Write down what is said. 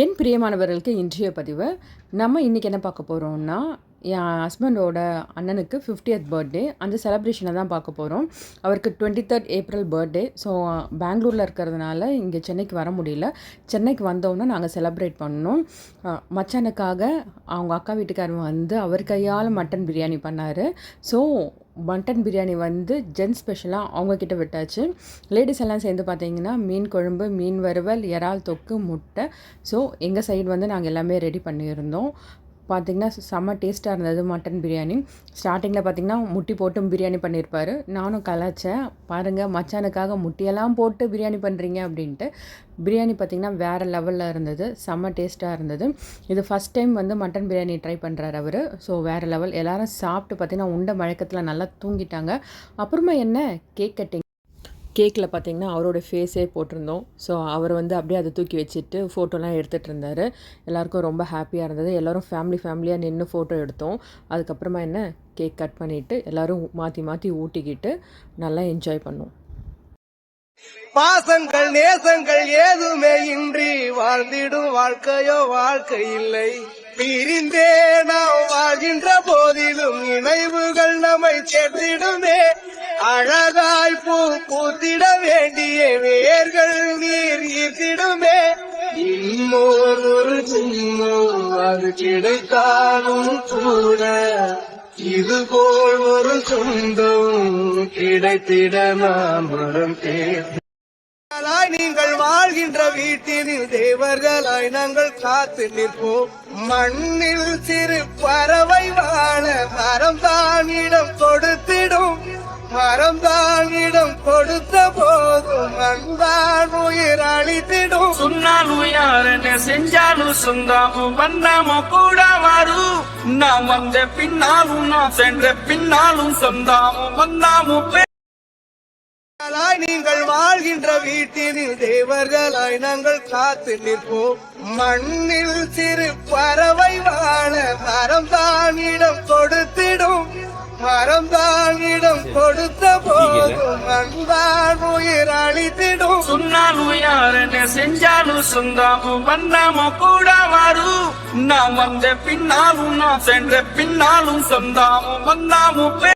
என் பிரியமானவர்களுக்கு இன்றைய பதிவு நம்ம இன்றைக்கி என்ன பார்க்க போகிறோம்னா, என் ஹஸ்பண்டோட அண்ணனுக்கு 50th பர்த்டே. அந்த செலப்ரேஷனை தான் பார்க்க போகிறோம். அவருக்கு 23rd ஏப்ரல் பர்த்டே. ஸோ பெங்களூரில் இருக்கிறதுனால இங்கே சென்னைக்கு வர முடியல. சென்னைக்கு வந்தோன்னே நாங்கள் செலப்ரேட் பண்ணோம். மச்சானுக்காக அவங்க அக்கா வீட்டுக்காரர் வந்து அவர் கையால் மட்டன் பிரியாணி பண்ணார். ஸோ மட்டன் பிரியாணி வந்து ஜென்ஸ் ஸ்பெஷலாக அவங்கக்கிட்ட விட்டாச்சு. லேடிஸ் எல்லாம் சேர்ந்து பார்த்தீங்கன்னா மீன் குழம்பு, மீன் வறுவல், இறால் தொக்கு, முட்டை. ஸோ எங்கள் சைடு வந்து நாங்கள் எல்லாமே ரெடி பண்ணியிருந்தோம். பார்த்திங்கன்னா செம்ம டேஸ்ட்டாக இருந்தது மட்டன் பிரியாணி. ஸ்டார்டிங்கில் பார்த்திங்கன்னா முட்டி போட்டும் பிரியாணி பண்ணியிருப்பார். நானும் கலாய்ச்சேன், பாருங்கள் மச்சானுக்காக முட்டியெல்லாம் போட்டு பிரியாணி பண்ணுறீங்க அப்படின்ட்டு. பிரியாணி பார்த்திங்கன்னா வேறு லெவலில் இருந்தது, செம்ம டேஸ்ட்டாக இருந்தது. இது ஃபஸ்ட் டைம் வந்து மட்டன் பிரியாணி ட்ரை பண்ணுறாரு அவர். ஸோ வேறு லெவல். எல்லோரும் சாப்பிட்டு பார்த்திங்கன்னா உண்ட மழக்கத்தில் நல்லா தூங்கிட்டாங்க. அப்புறமா என்ன கேக் கட்டிங். கேக்கில் பார்த்திங்கன்னா அவரோட ஃபேஸே போட்டிருந்தோம். ஸோ அவர் வந்து அப்படியே அதை தூக்கி வச்சுட்டு ஃபோட்டோலாம் எடுத்துகிட்டு இருந்தார். எல்லாேருக்கும் ரொம்ப ஹாப்பியாக இருந்தது. எல்லோரும் ஃபேமிலியாக நின்று ஃபோட்டோ எடுத்தோம். அதுக்கப்புறமா என்ன கேக் கட் பண்ணிவிட்டு எல்லோரும் மாற்றி ஊட்டிக்கிட்டு நல்லா என்ஜாய் பண்ணோம். பாசங்கள் நேசங்கள் ஏதுமே இன்றி வாழ்ந்திடும் வாழ்க்கையோ வாழ்க்கை இல்லை. பிரிந்தே நாம் வாழ்கின்ற போதிலும் நினைவுகள் நம்மை சேர்த்திடுமே. அழகாய் பூ பூத்திட வேண்டிய வேர்கள் நீர் ஈர்த்திடுமே. இன்னொரு சின்னம் அது கிடைத்தாலும் கூட இதுபோல் ஒரு சொந்தம் கிடைத்திட நாம் வரும் தேவை. நீங்கள் வாழ்கின்ற வீட்டினில் தேவர்களாய் நாங்கள் காத்து நிற்போம். மண்ணில் சிறு பறவை வாழ மரம் தான் இடம் கொடுத்திடும். மரம் தான் இடம் கொடுத்த போதும் மண்தான் உயிர் அளித்திடும். சொன்னாலும் யாருன்னு செஞ்சாலும் சொந்தாமும் வந்தாம கூட வரும். நாம் வந்த பின்னாலும் நாம் சென்ற பின்னாலும் சொந்தாமும் வந்தாமும். நீங்கள் வாழ்கின்ற வீட்டினில் தேவர்களாய் நாங்கள் காத்து நிற்போம். மண்ணில் சிறு பறவை வாழ மரம் தான் இடம் கொடுத்திடும். மரம் தான் இடம் கொடுத்த போதும் மண்தான் உயிர் அளித்திடும். சொன்னாலும் யாருன்னு செஞ்சாலும் சொந்தாமும் வந்தாம கூட வரும். நாம் வந்த பின்னாலும் நாம் சென்ற பின்னாலும் சொந்தாமும் வந்தாமும்.